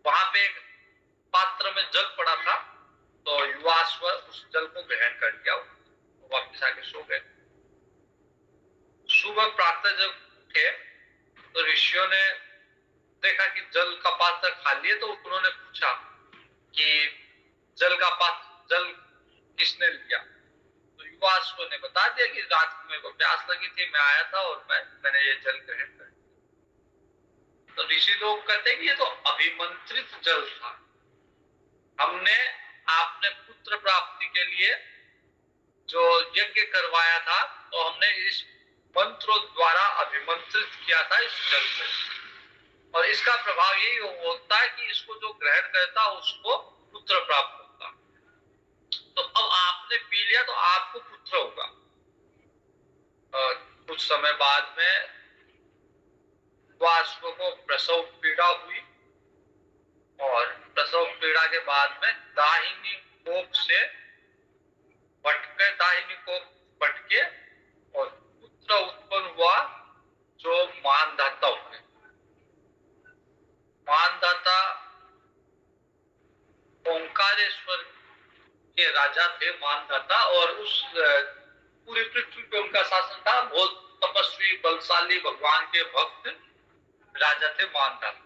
वहां पे एक पात्र में जल पड़ा था, तो युवाश्व उस जल को ग्रहण कर लिया, वापिस आके सो गए। सुबह प्रातः जब उठे तो ऋषियों ने देखा कि जल का पात्र खाली है, तो उन्होंने पूछा कि जल का पात्र, जल किसने लिया? तो युवाश्व ने बता दिया कि रात को मेरे को प्यास लगी थी, मैं आया था और मैंने ये जल ग्रहण कर लिया। तो ऋषि लोग कहते हैं कि ये तो अभिमंत्रित जल था, हमने आपने पुत्र प्राप्ति के लिए जो यज्ञ करवाया था, तो हमने इस मंत्रों द्वारा अभिमंत्रित किया था इस जल को, और इसका प्रभाव यही होता है कि इसको जो ग्रहण करता उसको पुत्र प्राप्त होता। तो अब आपने पी लिया तो आपको पुत्र होगा। कुछ समय बाद में युवाश्व को प्रसव पीड़ा हुई और प्रसव पीड़ा के बाद में दाहिनी कोख से भटके, दाहिनी कोख भटके और पुत्र उत्पन्न हुआ जो मानधाता हुए। मानधाता ओंकारेश्वर के राजा थे मानधाता, और उस पूरी पृथ्वी पे उनका शासन था। बहुत तपस्वी, बलशाली, भगवान के भक्त राजा थे मानधाता।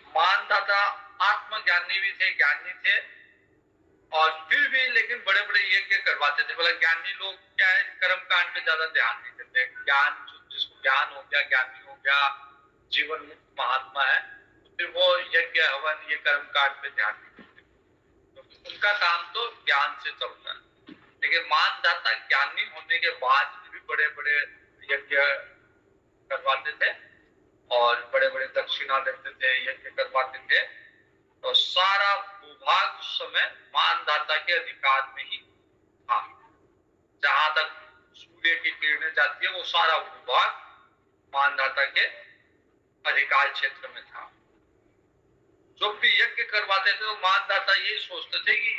मानधाता आत्मज्ञानी भी थे, ज्ञानी थे, और फिर भी लेकिन बड़े बड़े यज्ञ करवाते थे। बोला ज्ञानी लोग क्या है, कर्म कांड पे ज्यादा ध्यान नहीं देते। ज्ञान जिसको ज्ञान हो गया, ज्ञानी हो गया, जीवन मुक्त महात्मा है, तो फिर वो यज्ञ हवन ये कर्म कांड पे ध्यान नहीं देते, क्योंकि उनका काम तो ज्ञान से चलता है। लेकिन मानदाता ज्ञानी होने के बाद भी बड़े बड़े यज्ञ करवाते थे और बड़े बड़े दक्षिणा देते थे, यज्ञ करवाते थे। तो सारा भूभाग उस समय मानदाता के अधिकार में ही था। जहां तक सूर्य की किरणें जाती है वो सारा भूभाग मानदाता के अधिकार क्षेत्र में था। जो भी यज्ञ करवाते थे तो मानदाता यही सोचते थे कि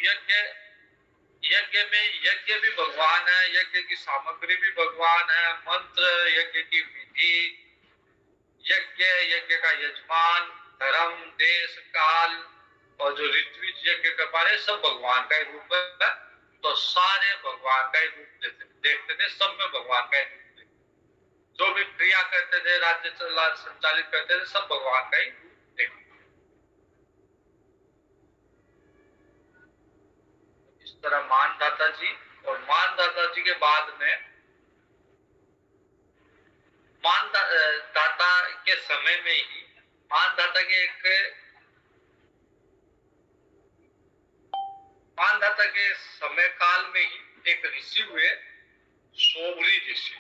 यज्ञ में यज्ञ भी भगवान है, यज्ञ की सामग्री भी भगवान है, मंत्र, यज्ञ की विधि, यज्ञ का यजमान, धर्म, देश, काल और जो ऋत्विज यज्ञ कर पा रहे सब भगवान का ही रूप है। तो सारे भगवान का ही रूप देखते थे, सब में भगवान का ही रूप थे। जो भी क्रिया करते थे, राज्य संचालित करते थे, सब भगवान का ही रूप देखते थे। इस तरह मानदाता जी, और मानदाता जी के बाद में मानदाता के समय में ही मानदाता के समय काल में ही एक ऋषि हुए, सोबरी ऋषि।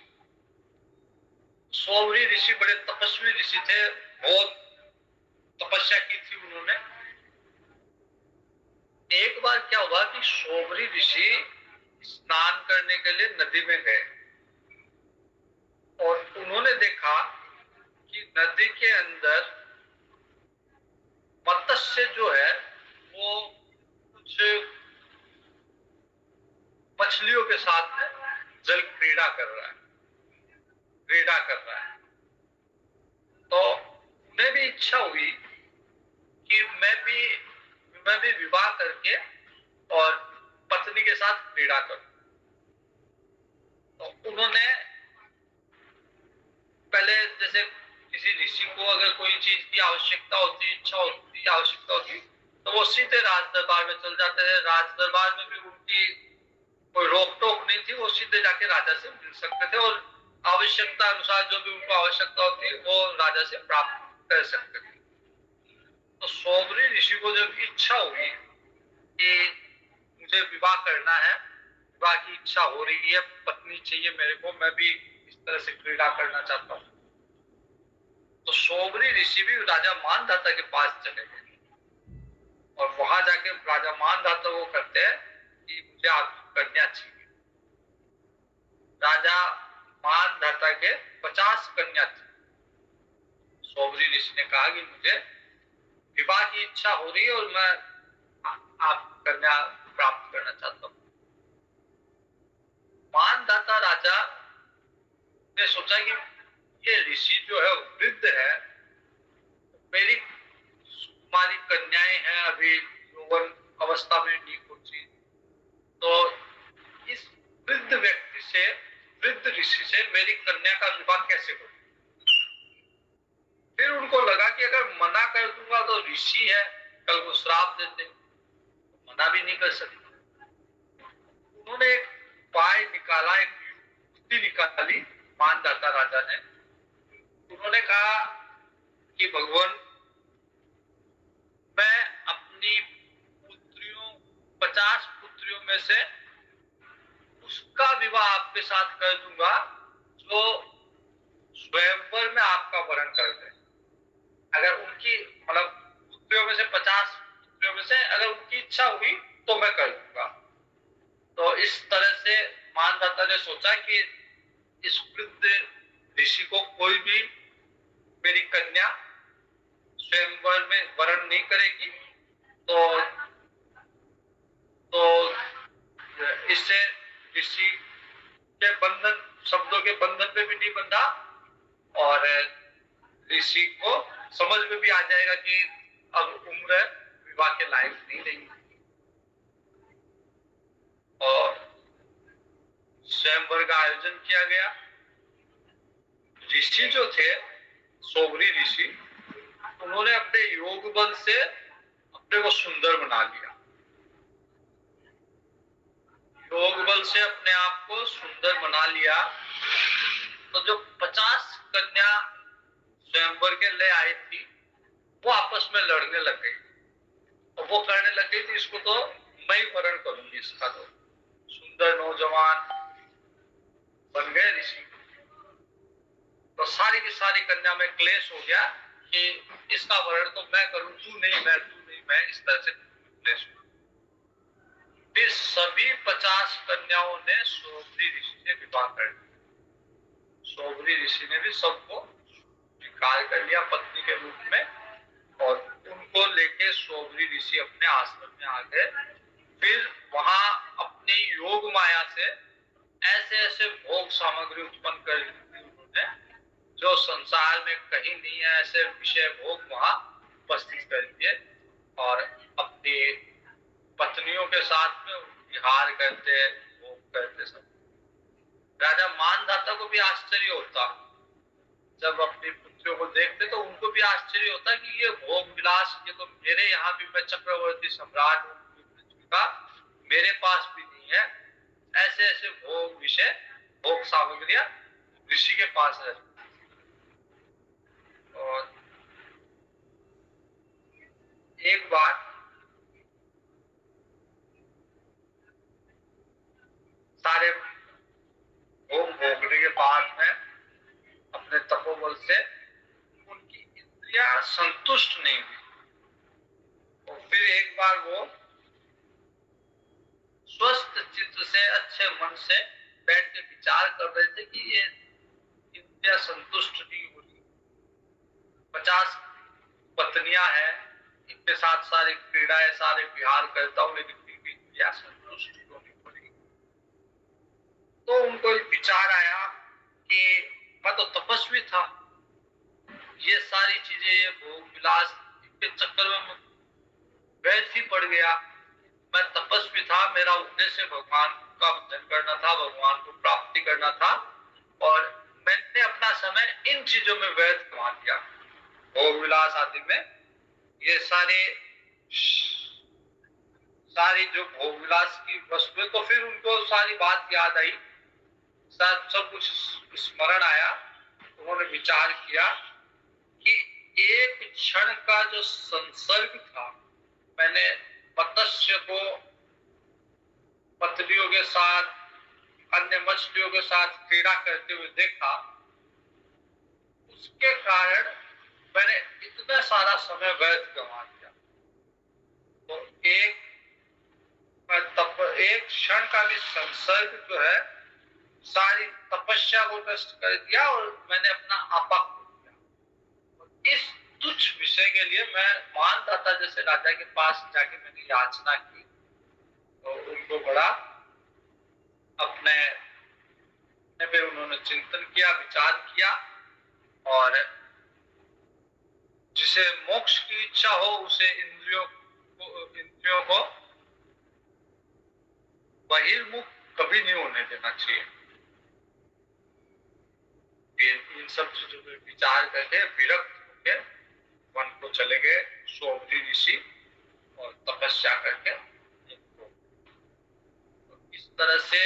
सोबरी ऋषि बड़े तपस्वी ऋषि थे, बहुत तपस्या की थी उन्होंने। एक बार क्या हुआ कि सोबरी ऋषि स्नान करने के लिए नदी में गए और उन्होंने देखा कि नदी के अंदर मत्स्य जो है वो कुछ मछलियों के साथ में जल क्रीड़ा कर रहा है। तो उन्हें भी इच्छा हुई कि मैं भी विवाह करके और पत्नी के साथ क्रीड़ा करूं। तो उन्होंने पहले, जैसे किसी ऋषि को अगर कोई चीज की आवश्यकता होती, इच्छा होती, आवश्यकता होती, तो वो सीधे राज दरबार में चल जाते थे। राज दरबार में भी उनकी कोई रोक टोक नहीं थी, वो सीधे जाके राजा से मिल सकते थे और आवश्यकता अनुसार जो भी उनको आवश्यकता होती वो राजा से प्राप्त कर सकते थे। तो सोबरी ऋषि को जब इच्छा हुई कि मुझे विवाह करना है, विवाह की इच्छा हो रही है, पत्नी चाहिए मेरे को, मैं भी इस तरह से क्रीड़ा करना चाहता हूँ, तो सोबरी ऋषि भी राजा मानदाता के पास चले गए और वहां जाके राजा मानदाता वो करते हैं कि मुझे आपकी कन्या चाहिए। राजा मानदाता के 50 कन्या थी। सोबरी ऋषि ने कहा कि मुझे विवाह की इच्छा हो रही है और मैं आप कन्या प्राप्त करना चाहता हूँ। मानदाता राजा ने सोचा कि ये ऋषि जो है वृद्ध है, मेरी कुमारी कन्याएं हैं, अभी यौवन अवस्था में नहीं पहुंची, तो इस वृद्ध व्यक्ति से, वृद्ध ऋषि से मेरी कन्या का विवाह कैसे करूं। फिर उनको लगा कि अगर मना कर दूंगा तो ऋषि है, कल को श्राप देते, मना भी नहीं कर सकते। उन्होंने एक उपाय निकाला, एक युक्ति निकाली मानदाता राजा ने। उन्होंने कहा कि भगवान, मैं अपनी पुत्रियों 50 पुत्रियों में से उसका विवाह आपके साथ कर दूंगा जो स्वयंवर में आपका वरण कर दे। अगर उनकी, मतलब पुत्रियों में से 50 पुत्रियों में से अगर उनकी इच्छा हुई तो मैं कर दूंगा। तो इस तरह से मानदाता ने सोचा कि इस वृद्ध ऋषि को कोई भी मेरी कन्या स्वयंवर में वरण नहीं करेगी, तो इससे ऋषि के बंधन, शब्दों के बंधन पे भी नहीं बंधा और ऋषि को समझ में भी आ जाएगा कि अब उम्र विवाह के लायक नहीं रही। और स्वयंवर का आयोजन किया गया। ऋषि जो थे, सोबरी ऋषि, उन्होंने अपने योग बल से अपने को सुंदर बना लिया, योग बल से अपने आप को सुंदर बना लिया। तो जो 50 कन्या स्वयंवर के ले आई थी वो आपस में लड़ने लग गई, और वो कहने लग गई थी इसको तो मैं ही वरण करूंगी, इसका तो सुंदर नौजवान बन गए ऋषि। तो सारी की सारी कन्या में क्लेश हो गया कि इसका वरण तो मैं करूं, तू नहीं मैं, इस तरह से क्लेश हुआ। फिर सभी 50 कन्याओं ने सोबरी ऋषि से विवाह कर दिया। सोबरी ऋषि ने भी सबको स्वीकार कर लिया पत्नी के रूप में, और उनको लेके सोबरी ऋषि अपने आश्रम में आ गए। फिर वहां अपनी योग माया से ऐसे ऐसे भोग सामग्री उत्पन्न कर ली उन्होंने जो संसार में कहीं नहीं है, ऐसे विषय भोग वहां उपस्थित कर दिए, और अपनी पत्नियों के साथ में विहार करते, भोग करते सब। राजा मानधाता को भी आश्चर्य होता, जब अपनी पुत्रियों को देखते तो उनको भी आश्चर्य होता कि ये भोग विलास, ये तो मेरे यहाँ भी, मैं चक्रवर्ती सम्राट हूँ पृथ्वी का, मेरे पास भी नहीं है। ऐसे ऐसे भोग विषय, भोग सामग्रियां ऋषि के पास है। और एक बार सारे भोग भोगने के बाद में अपने तपोबल से उनकी इंद्रियां संतुष्ट नहीं हुई, और फिर एक बार वो स्वस्थ चित्त से, अच्छे मन से बैठ के विचार कर रहे थे कि ये इंद्रियां संतुष्ट नहीं हो रही, 50 पत्नियां हैं, इनके साथ सारी क्रीड़ाएं, सारे विहार करता हूं, लेकिन फिर भी इंद्रियां संतुष्ट क्यों नहीं हो रही। तो उनको एक विचार आया कि मैं तो तपस्वी था, ये सारी चीजें, ये भोग विलास, इनके चक्कर में व्यर्थ ही पड़ गया। मैं तपस्वी था, मेरा उद्देश्य भगवान का भजन करना था, भगवान को प्राप्ति करना था, और मैंने अपना समय इन चीजों में व्यर्थ गंवा दिया, भोग विलास आदि में। ये सारी जो भोग विलास की वस्तुएं, तो फिर उनको सारी बात याद आई, सब कुछ स्मरण आया। उन्होंने विचार किया कि एक क्षण का जो संसर्ग था, मैंने मत्स्य को पत्नियों के साथ, अन्य मछलियों के साथ क्रीड़ा करते हुए देखा, उसके कारण मैंने इतना सारा समय व्यर्थ गंवा दिया। तो एक क्षण का भी संसर्ग जो है सारी तपस्या को नष्ट कर दिया, और मैंने अपना आपा खो दिया। इस तुच्छ विषय के लिए मैं मानधाता जैसे राजा के पास जाके मैंने याचना की, तो उनको बड़ा अपने पे उन्होंने चिंतन किया, विचार किया, और जिसे मोक्ष की इच्छा हो उसे इंद्रियों को बहिर्मुख कभी नहीं होने देना चाहिए। इन सब चीजों पर विचार करके विरक्त होकर वन को चले गए सोबरी ऋषि, और तपस्या करके। तो इस तरह से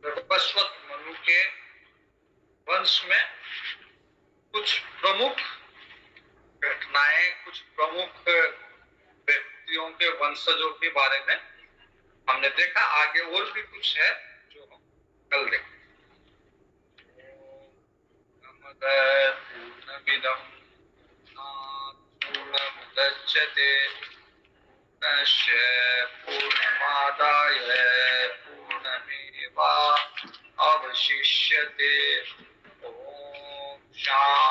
गर्भस्वत मनु के वंश में कुछ प्रमुख घटनाएं, कुछ प्रमुख व्यक्तियों के वंशजों के बारे में हमने देखा। आगे और भी कुछ है जो हम कल देखेंगे। पूर्णमिदं पूर्णमुदच्यते पूर्णस्य पूर्णमादाय पूर्णमेवावशिष्यते। ओम शांति।